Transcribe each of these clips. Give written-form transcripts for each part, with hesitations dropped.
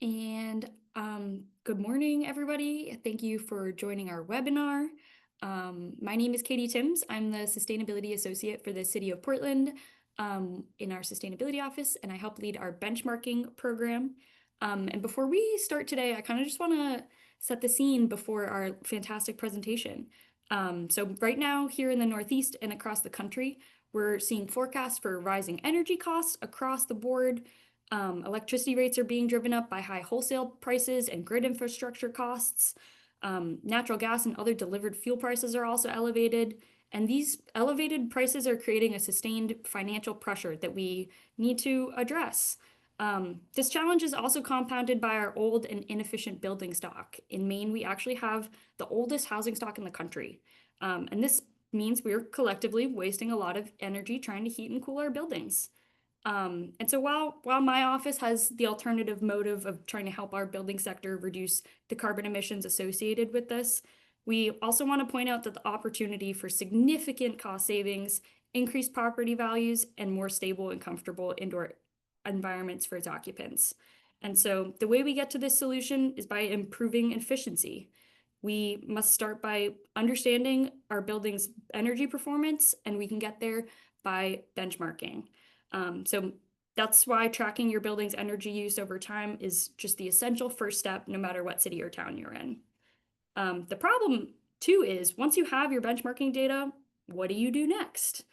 And good morning, everybody. Thank you for joining our webinar. My name is Katie Timms. I'm the Sustainability Associate for the City of Portland in our Sustainability Office, and I help lead our benchmarking program. And before we start today, I kind of just want to set the scene before our fantastic presentation. So right now, here in the Northeast and across the country, we're seeing forecasts for rising energy costs across the board. Electricity rates are being driven up by high wholesale prices and grid infrastructure costs. Natural gas and other delivered fuel prices are also elevated. And these elevated prices are creating a sustained financial pressure that we need to address. This challenge is also compounded by our old and inefficient building stock. In Maine, we actually have the oldest housing stock in the country. And this means we're collectively wasting a lot of energy trying to heat and cool our buildings. And so while my office has the alternative motive of trying to help our building sector reduce the carbon emissions associated with this, we also want to point out that the opportunity for significant cost savings, increased property values, and more stable and comfortable indoor environments for its occupants. And so the way we get to this solution is by improving efficiency. We must start by understanding our building's energy performance, and we can get there by benchmarking. So that's why tracking your building's energy use over time is just the essential first step, no matter what city or town you're in. The problem, too, is once you have your benchmarking data, what do you do next?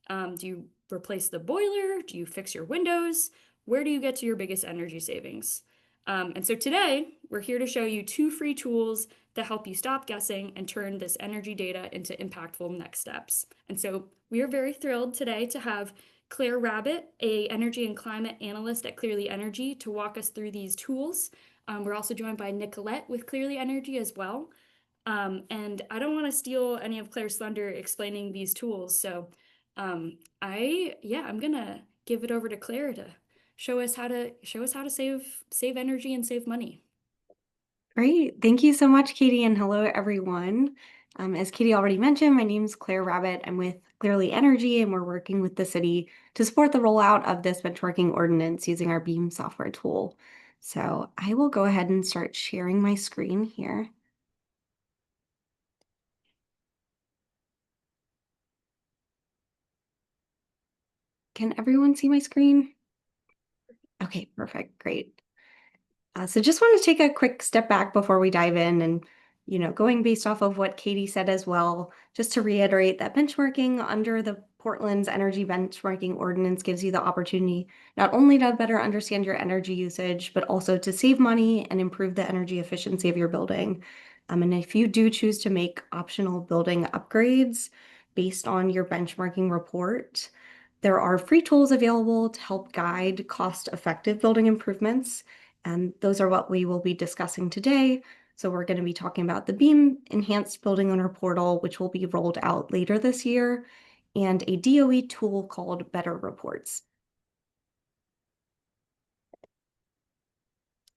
Do you replace the boiler? Do you fix your windows? Where do you get to your biggest energy savings? And so today, we're here to show you 2 free tools that help you stop guessing and turn this energy data into impactful next steps. And so we are very thrilled today to have Claire Rabbit, a energy and climate analyst at ClearlyEnergy, to walk us through these tools. We're also joined by Nicolette with ClearlyEnergy as well. And I don't want to steal any of Claire's thunder explaining these tools, so I'm gonna give it over to Claire to show us how to save energy and save money. Great. Thank you so much, Katie, and hello, everyone. As Katie already mentioned, my name is Claire Rabbit. I'm with ClearlyEnergy, and we're working with the city to support the rollout of this benchmarking ordinance using our Beam software tool. So I will go ahead and start sharing my screen here. Can everyone see my screen? Okay, perfect. Great. So just want to take a quick step back before we dive in and, going based off of what Katie said as well, just to reiterate that benchmarking under the Portland's energy benchmarking ordinance gives you the opportunity not only to better understand your energy usage, but also to save money and improve the energy efficiency of your building. And if you do choose to make optional building upgrades based on your benchmarking report, there are free tools available to help guide cost-effective building improvements. And those are what we will be discussing today. So we're going to be talking about the Beam Enhanced Building Owner Portal, which will be rolled out later this year, and a DOE tool called Better Reports.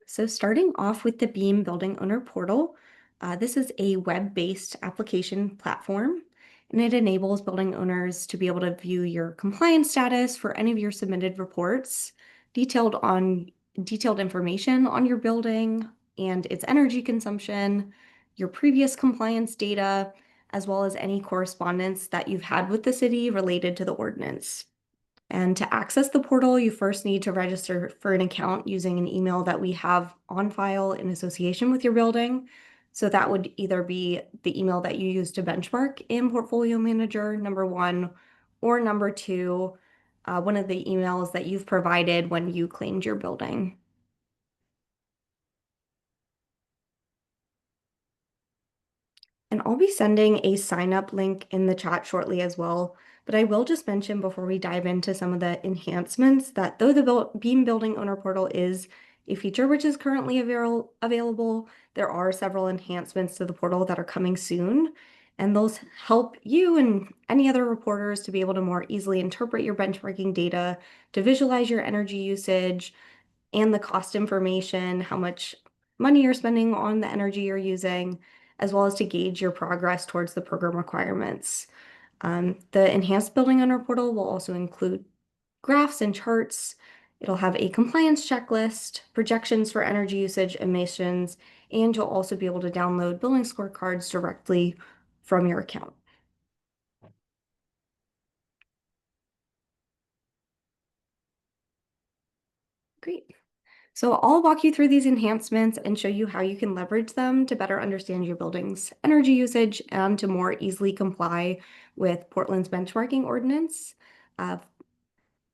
So starting off with the Beam Building Owner Portal, this is a web-based application platform, and it enables building owners to be able to view your compliance status for any of your submitted reports, detailed information on your building and its energy consumption, your previous compliance data, as well as any correspondence that you've had with the city related to the ordinance. And to access the portal, you first need to register for an account using an email that we have on file in association with your building. So that would either be the email that you use to benchmark in Portfolio Manager, number 1, or number 2, one of the emails that you've provided when you claimed your building. And I'll be sending a sign up link in the chat shortly as well. But I will just mention before we dive into some of the enhancements that though the Beam Building Owner Portal is a feature which is currently available, there are several enhancements to the portal that are coming soon. And those help you and any other reporters to be able to more easily interpret your benchmarking data, to visualize your energy usage and the cost information, how much money you're spending on the energy you're using, as well as to gauge your progress towards the program requirements. The enhanced building owner portal will also include graphs and charts It'll have a compliance checklist, projections for energy usage, emissions, and you'll also be able to download building scorecards directly from your account. Great. So I'll walk you through these enhancements and show you how you can leverage them to better understand your building's energy usage and to more easily comply with Portland's benchmarking ordinance. Uh,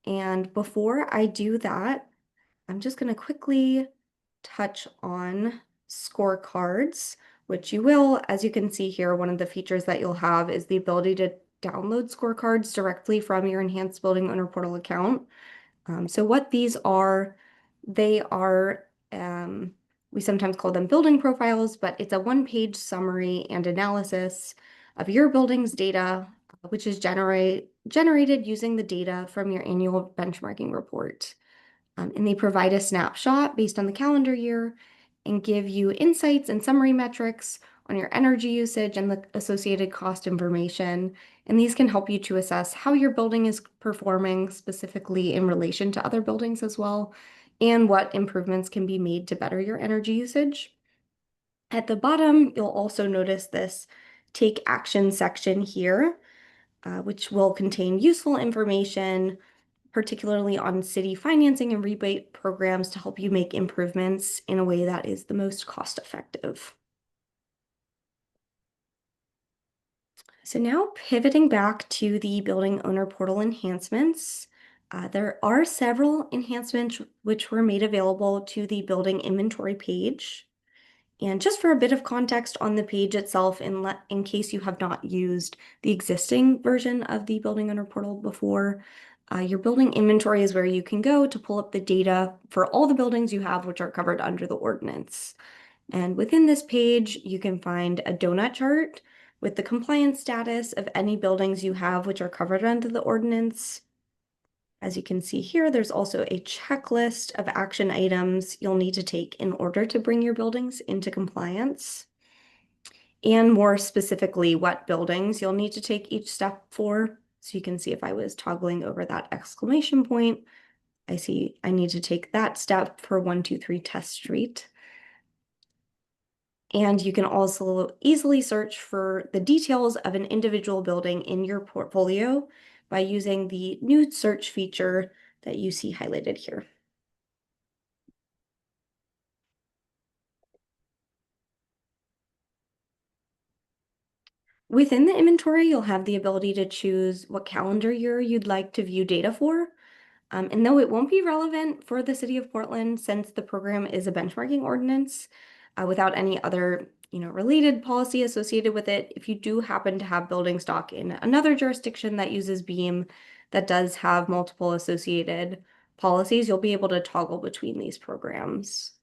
and before I do that, I'm just going to quickly touch on scorecards, which you will. As you can see here, one of the features that you'll have is the ability to download scorecards directly from your enhanced building owner portal account. So what these are, they are, we sometimes call them building profiles, but it's a one-page summary and analysis of your building's data, which is generated using the data from your annual benchmarking report. And they provide a snapshot based on the calendar year and give you insights and summary metrics on your energy usage and the associated cost information. And these can help you to assess how your building is performing specifically in relation to other buildings as well, and what improvements can be made to better your energy usage. At the bottom, you'll also notice this Take Action section here, which will contain useful information particularly on city financing and rebate programs to help you make improvements in a way that is the most cost effective. So now pivoting back to the building owner portal enhancements, there are several enhancements which were made available to the building inventory page. And just for a bit of context on the page itself, in case you have not used the existing version of the building owner portal before, your building inventory is where you can go to pull up the data for all the buildings you have which are covered under the ordinance. And within this page, you can find a donut chart with the compliance status of any buildings you have which are covered under the ordinance. As you can see here, there's also a checklist of action items you'll need to take in order to bring your buildings into compliance. And more specifically, what buildings you'll need to take each step for. So you can see if I was toggling over that exclamation point, I see I need to take that step for 123 Test Street. And you can also easily search for the details of an individual building in your portfolio by using the new search feature that you see highlighted here. Within the inventory, you'll have the ability to choose what calendar year you'd like to view data for. And though it won't be relevant for the city of Portland since the program is a benchmarking ordinance, without any other related policy associated with it, if you do happen to have building stock in another jurisdiction that uses BEAM that does have multiple associated policies, you'll be able to toggle between these programs.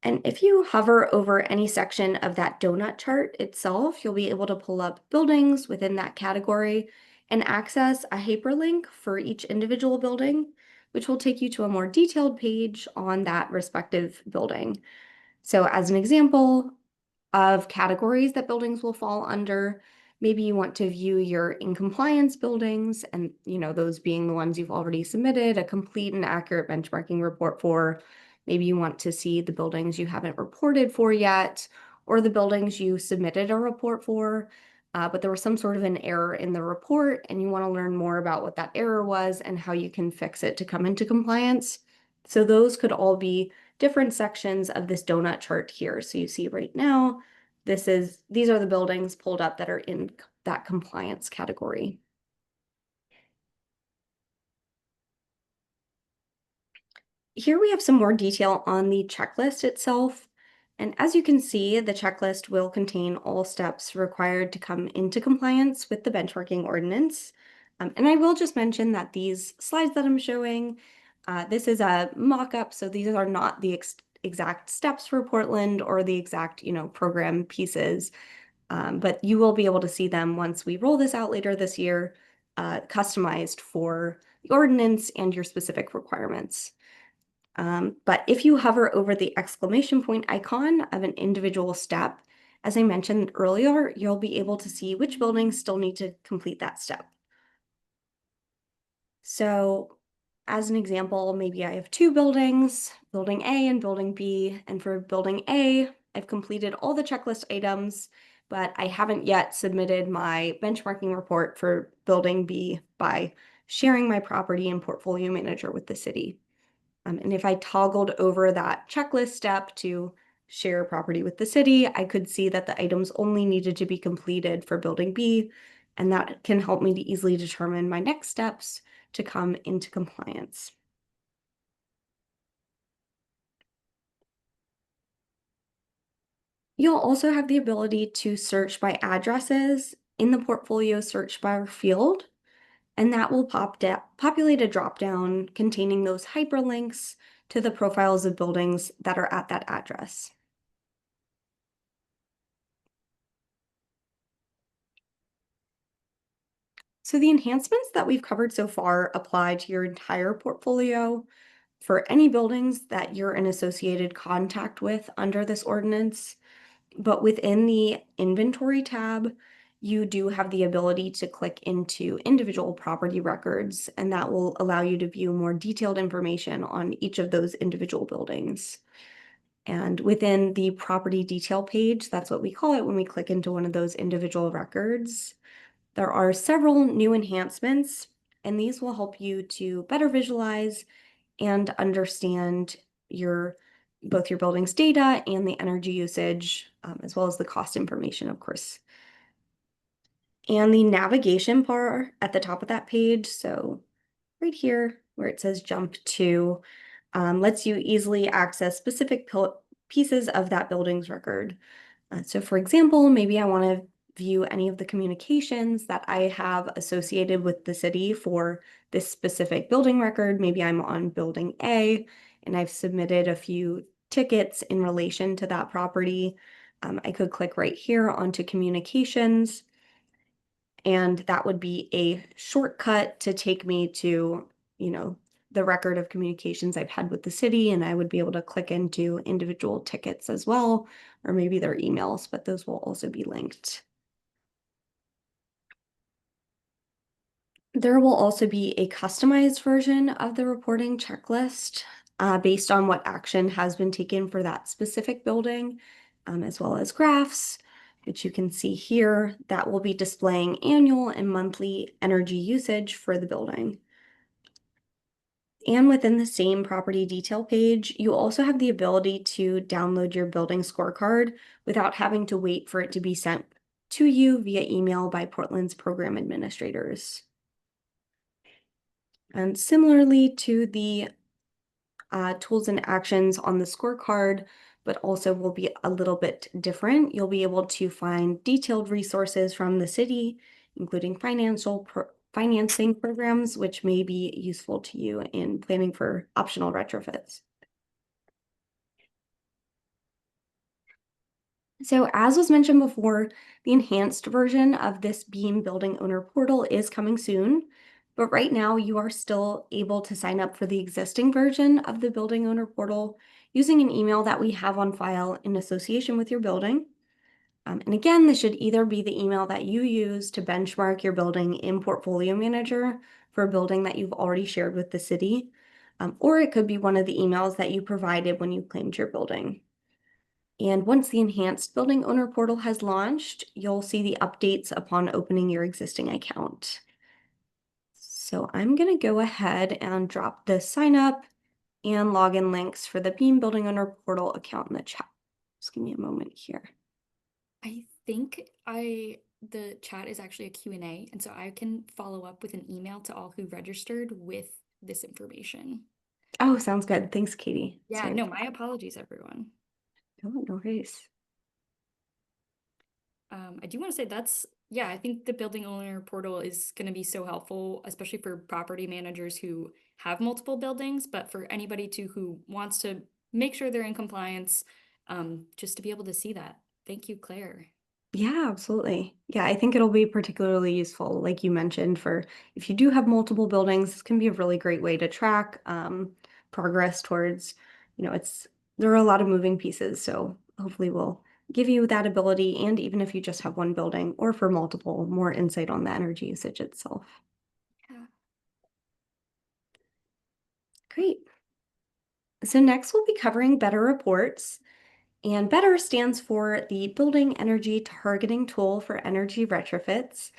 And if you hover over any section of that donut chart itself, you'll be able to pull up buildings within that category and access a hyperlink for each individual building, which will take you to a more detailed page on that respective building. So as an example of categories that buildings will fall under, maybe you want to view your in compliance buildings and those being the ones you've already submitted a complete and accurate benchmarking report for. Maybe you want to see the buildings you haven't reported for yet, or the buildings you submitted a report for, but there was some sort of an error in the report and you want to learn more about what that error was and how you can fix it to come into compliance. So those could all be different sections of this donut chart here. So you see right now, these are the buildings pulled up that are in that compliance category. Here we have some more detail on the checklist itself. And as you can see, the checklist will contain all steps required to come into compliance with the benchmarking ordinance. And I will just mention that these slides that I'm showing, this is a mock-up, so these are not the exact steps for Portland or the exact, program pieces. But you will be able to see them once we roll this out later this year, customized for the ordinance and your specific requirements. But if you hover over the exclamation point icon of an individual step, As I mentioned earlier, you'll be able to see which buildings still need to complete that step. So as an example, maybe I have two buildings, building A and building B. And for building A, I've completed all the checklist items, but I haven't yet submitted my benchmarking report for building B by sharing my property and portfolio manager with the city. And if I toggled over that checklist step to share property with the city, I could see that the items only needed to be completed for building B, and that can help me to easily determine my next steps to come into compliance. You'll also have the ability to search by addresses in the portfolio search bar field, and that will populate a dropdown containing those hyperlinks to the profiles of buildings that are at that address. So the enhancements that we've covered so far apply to your entire portfolio for any buildings that you're in associated contact with under this ordinance. But within the inventory tab, you do have the ability to click into individual property records, and that will allow you to view more detailed information on each of those individual buildings. And within the property detail page, that's what we call it when we click into one of those individual records, there are several new enhancements, and these will help you to better visualize and understand both your building's data and the energy usage, as well as the cost information, of course. And the navigation bar at the top of that page, so right here where it says jump to, lets you easily access specific pieces of that building's record. So for example, maybe I want to view any of the communications that I have associated with the city for this specific building record. Maybe I'm on building A and I've submitted a few tickets in relation to that property. I could click right here onto communications, and that would be a shortcut to take me to, the record of communications I've had with the city, and I would be able to click into individual tickets as well, or maybe their emails, but those will also be linked. There will also be a customized version of the reporting checklist based on what action has been taken for that specific building, as well as graphs, which you can see here, that will be displaying annual and monthly energy usage for the building. And within the same property detail page, you also have the ability to download your building scorecard without having to wait for it to be sent to you via email by Portland's program administrators. And similarly to the tools and actions on the scorecard, but also will be a little bit different. You'll be able to find detailed resources from the city, including financing programs, which may be useful to you in planning for optional retrofits. So as was mentioned before, the enhanced version of this Beam Building Owner Portal is coming soon, but right now you are still able to sign up for the existing version of the Building Owner Portal using an email that we have on file in association with your building. And again, this should either be the email that you use to benchmark your building in Portfolio Manager for a building that you've already shared with the city, or it could be one of the emails that you provided when you claimed your building. And once the enhanced building owner portal has launched, you'll see the updates upon opening your existing account. So I'm going to go ahead and drop the sign up and login links for the Beam Building Owner Portal account in the chat. Just give me a moment here. I think the chat is actually a Q&A, and so I can follow up with an email to all who registered with this information. Oh, sounds good. Thanks, Katie. Yeah, Sorry. no, my apologies, everyone. Oh, no worries. I do want to say yeah, I think the building owner portal is going to be so helpful, especially for property managers who have multiple buildings, but for anybody too who wants to make sure they're in compliance, just to be able to see that. Thank you, Claire. Yeah, absolutely. Yeah, I think it'll be particularly useful, like you mentioned, for if you do have multiple buildings, this can be a really great way to track progress towards, there are a lot of moving pieces, so hopefully we'll give you that ability, and even if you just have one building or for multiple, more insight on the energy usage itself. Yeah. Great. So next we'll be covering Better Reports. And Better stands for the Building Energy Targeting Tool for Energy Retrofits.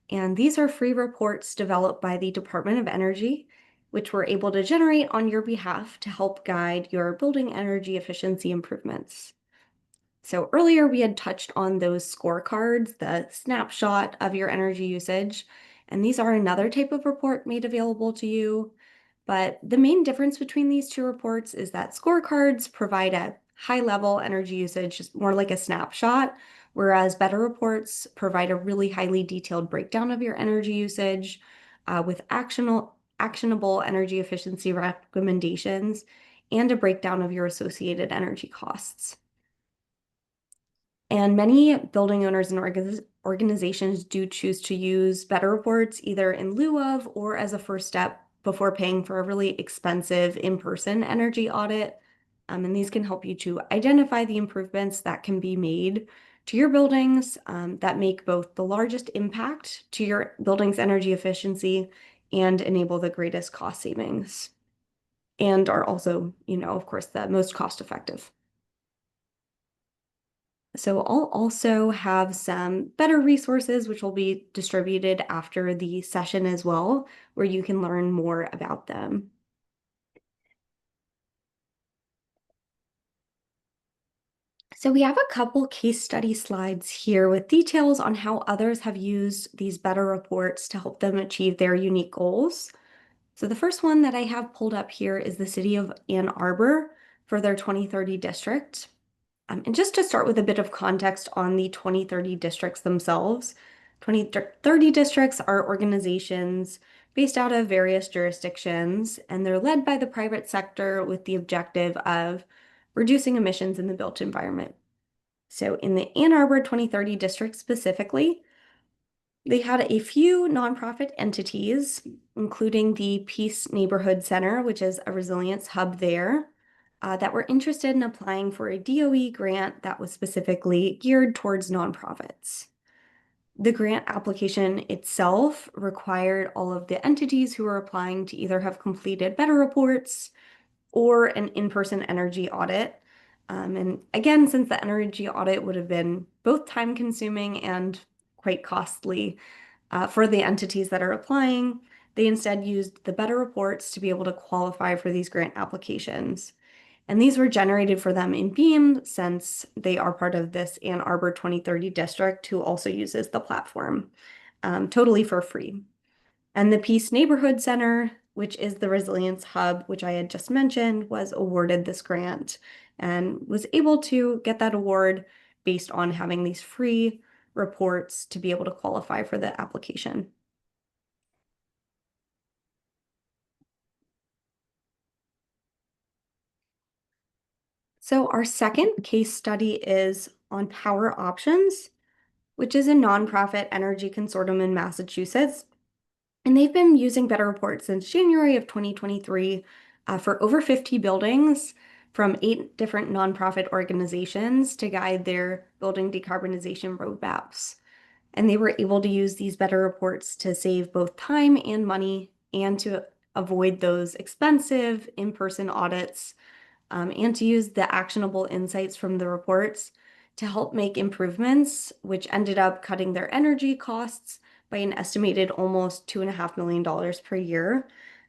And these are free reports developed by the Department of Energy, which we're able to generate on your behalf to help guide your building energy efficiency improvements. So earlier we had touched on those scorecards, the snapshot of your energy usage, and these are another type of report made available to you. But the main difference between these two reports is that scorecards provide a high-level energy usage, just more like a snapshot, whereas Better Reports provide a really highly detailed breakdown of your energy usage with actionable energy efficiency recommendations and a breakdown of your associated energy costs. And many building owners and organizations do choose to use Better Reports either in lieu of or as a first step before paying for a really expensive in-person energy audit. And these can help you to identify the improvements that can be made to your buildings that make both the largest impact to your building's energy efficiency and enable the greatest cost savings, and are also, of course, the most cost effective. So I'll also have some better resources, which will be distributed after the session as well, where you can learn more about them. So we have a couple case study slides here with details on how others have used these better reports to help them achieve their unique goals. So the first one that I have pulled up here is the city of Ann Arbor for their 2030 district. And just to start with a bit of context on the 2030 districts themselves, 2030 districts are organizations based out of various jurisdictions, and they're led by the private sector with the objective of reducing emissions in the built environment. So in the Ann Arbor 2030 district specifically, they had a few nonprofit entities, including the Peace Neighborhood Center, which is a resilience hub there, that were interested in applying for a DOE grant that was specifically geared towards nonprofits. The grant application itself required all of the entities who were applying to either have completed better reports or an in-person energy audit. And again, since the energy audit would have been both time-consuming and quite costly for the entities that are applying, they instead used the better reports to be able to qualify for these grant applications. And these were generated for them in Beam since they are part of this Ann Arbor 2030 district who also uses the platform totally for free. And the Peace Neighborhood Center, which is the resilience hub, which I had just mentioned, was awarded this grant and was able to get that award based on having these free reports to be able to qualify for the application. So our second case study is on Power Options, which is a nonprofit energy consortium in Massachusetts. And they've been using Better Reports since January of 2023 for over 50 buildings from 8 different nonprofit organizations to guide their building decarbonization roadmaps. And they were able to use these Better Reports to save both time and money and to avoid those expensive in-person audits and to use the actionable insights from the reports to help make improvements, which ended up cutting their energy costs by an estimated almost $2.5 million per year.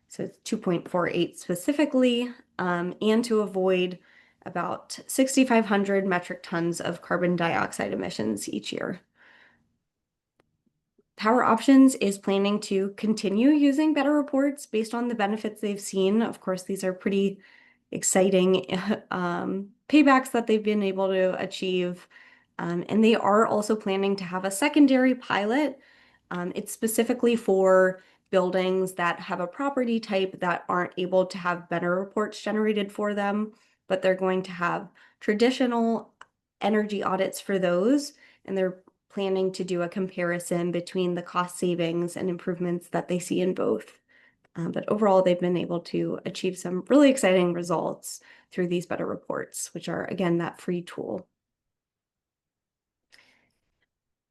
So it's 2.48 specifically, and to avoid about 6,500 metric tons of carbon dioxide emissions each year. Power Options is planning to continue using Better Reports based on the benefits they've seen. Of course, these are pretty exciting paybacks that they've been able to achieve. And they are also planning to have a secondary pilot. It's specifically for buildings that have a property type that aren't able to have better reports generated for them, but they're going to have traditional energy audits for those. And they're planning to do a comparison between the cost savings and improvements that they see in both. But overall, they've been able to achieve some really exciting results through these better reports, which are, again, that free tool.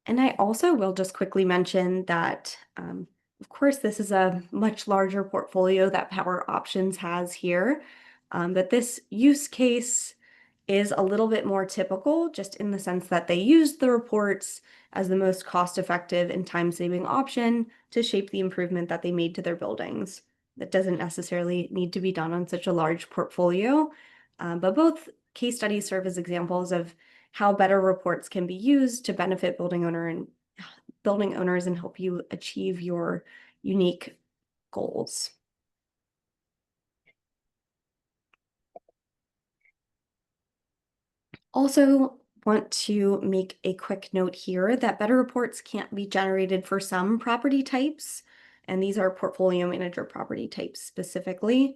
And I also will just quickly mention that, of course, this is a much larger portfolio that Power Options has here, but this use case is a little bit more typical, just in the sense that they used the reports as the most cost-effective and time-saving option to shape the improvement that they made to their buildings. That doesn't necessarily need to be done on such a large portfolio, but both case studies serve as examples of how better reports can be used to benefit building owners and help you achieve your unique goals. Also, want to make a quick note here that better reports can't be generated for some property types, and these are portfolio manager property types specifically.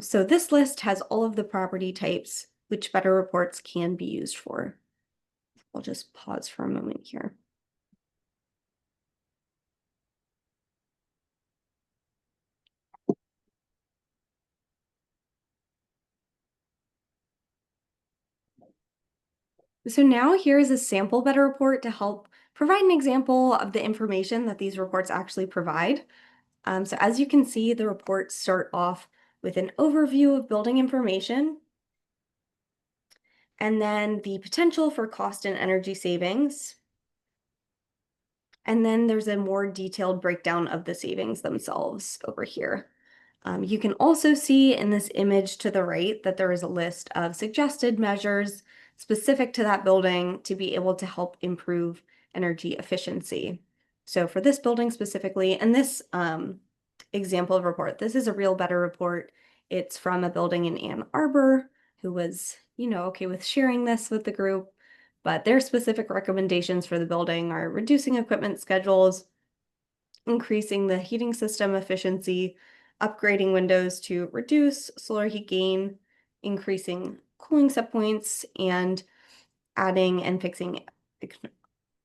So this list has all of the property types which better reports can be used for. I'll just pause for a moment here. So now here is a sample better report to help provide an example of the information that these reports actually provide. So as you can see, the reports start off with an overview of building information, and then the potential for cost and energy savings. And then there's a more detailed breakdown of the savings themselves over here. You can also see in this image to the right that there is a list of suggested measures specific to that building to be able to help improve energy efficiency. So for this building specifically, and this example of report, this is a real better report. It's from a building in Ann Arbor who was, okay with sharing this with the group, but their specific recommendations for the building are reducing equipment schedules, increasing the heating system efficiency, upgrading windows to reduce solar heat gain, increasing cooling set points, and adding and fixing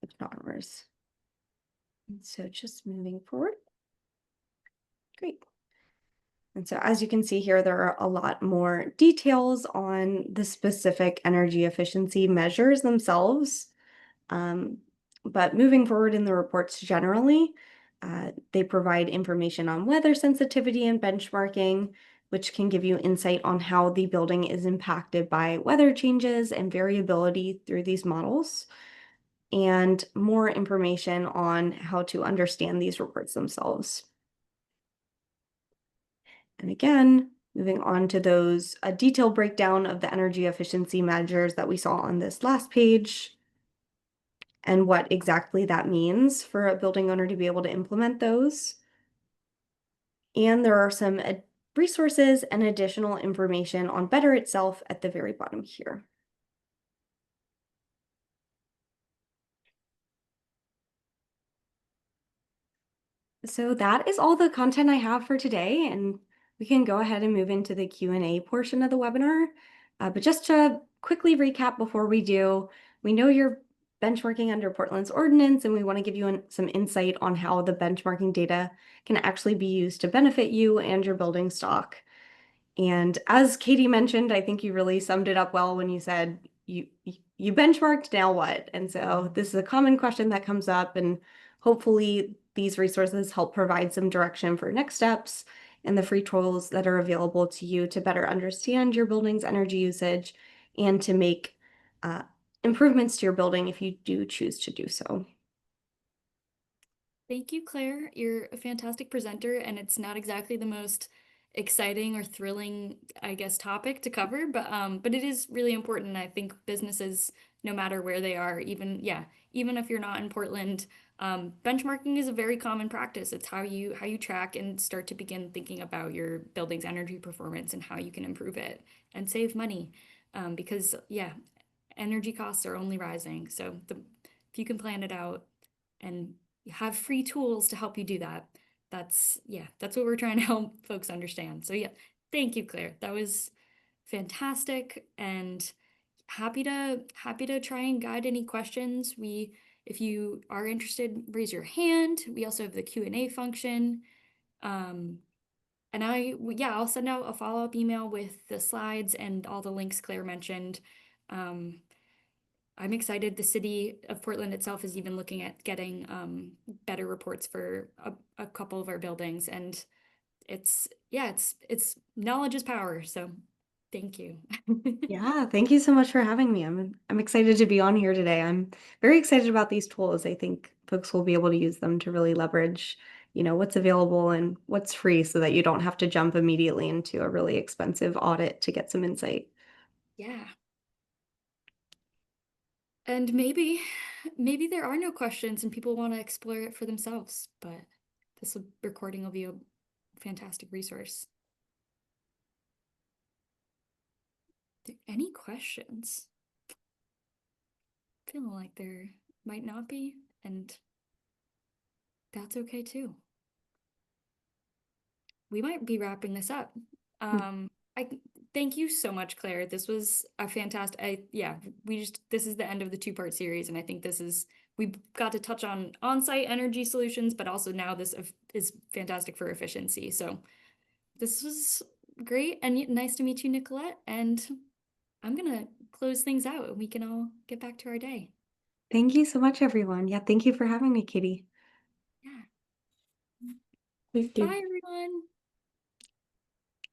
ignorers. So just moving forward. Great. And so as you can see here, there are a lot more details on the specific energy efficiency measures themselves. But moving forward in the reports generally, they provide information on weather sensitivity and benchmarking, which can give you insight on how the building is impacted by weather changes and variability through these models, and more information on how to understand these reports themselves. And again, moving on to those, a detailed breakdown of the energy efficiency measures that we saw on this last page, and what exactly that means for a building owner to be able to implement those. And there are some resources and additional information on Better itself at the very bottom here. So that is all the content I have for today, and we can go ahead and move into the Q&A portion of the webinar. But just to quickly recap before we do, we know you're benchmarking under Portland's ordinance, and we want to give you some insight on how the benchmarking data can actually be used to benefit you and your building stock. And as Katie mentioned, I think you really summed it up well when you said you benchmarked, now what? And so this is a common question that comes up, and hopefully these resources help provide some direction for next steps and the free tools that are available to you to better understand your building's energy usage and to make improvements to your building if you do choose to do so. Thank you, Claire. You're a fantastic presenter, and it's not exactly the most exciting or thrilling, I guess, topic to cover, but it is really important. I think businesses, no matter where they are, even if you're not in Portland, benchmarking is a very common practice. It's how you track and start to begin thinking about your building's energy performance and how you can improve it and save money. Because energy costs are only rising. So if you can plan it out and have free tools to help you do that. That's what we're trying to help folks understand. So thank you, Claire. That was fantastic, and happy to try and guide any questions. If you are interested, raise your hand. We also have the Q&A function. And I'll send out a follow-up email with the slides and all the links Claire mentioned. I'm excited. The city of Portland itself is even looking at getting better reports for a couple of our buildings, and yeah, it's knowledge is power. So thank you. Yeah, thank you so much for having me. I'm excited to be on here today. I'm very excited about these tools. I think folks will be able to use them to really leverage, what's available and what's free so that you don't have to jump immediately into a really expensive audit to get some insight. Yeah. And maybe there are no questions and people want to explore it for themselves, but recording will be a fantastic resource. Any questions? Feeling like there might not be, and that's okay too. We might be wrapping this up. Mm. I thank you so much, Claire. This was a fantastic. Yeah, this is the end of the two-part series, and I think we got to touch on on-site energy solutions, but also now this is fantastic for efficiency. So this was great and nice to meet you, Nicolette. And I'm gonna close things out, and we can all get back to our day. Thank you so much, everyone. Yeah, thank you for having me, Katie. Yeah. Thank you. Bye, everyone.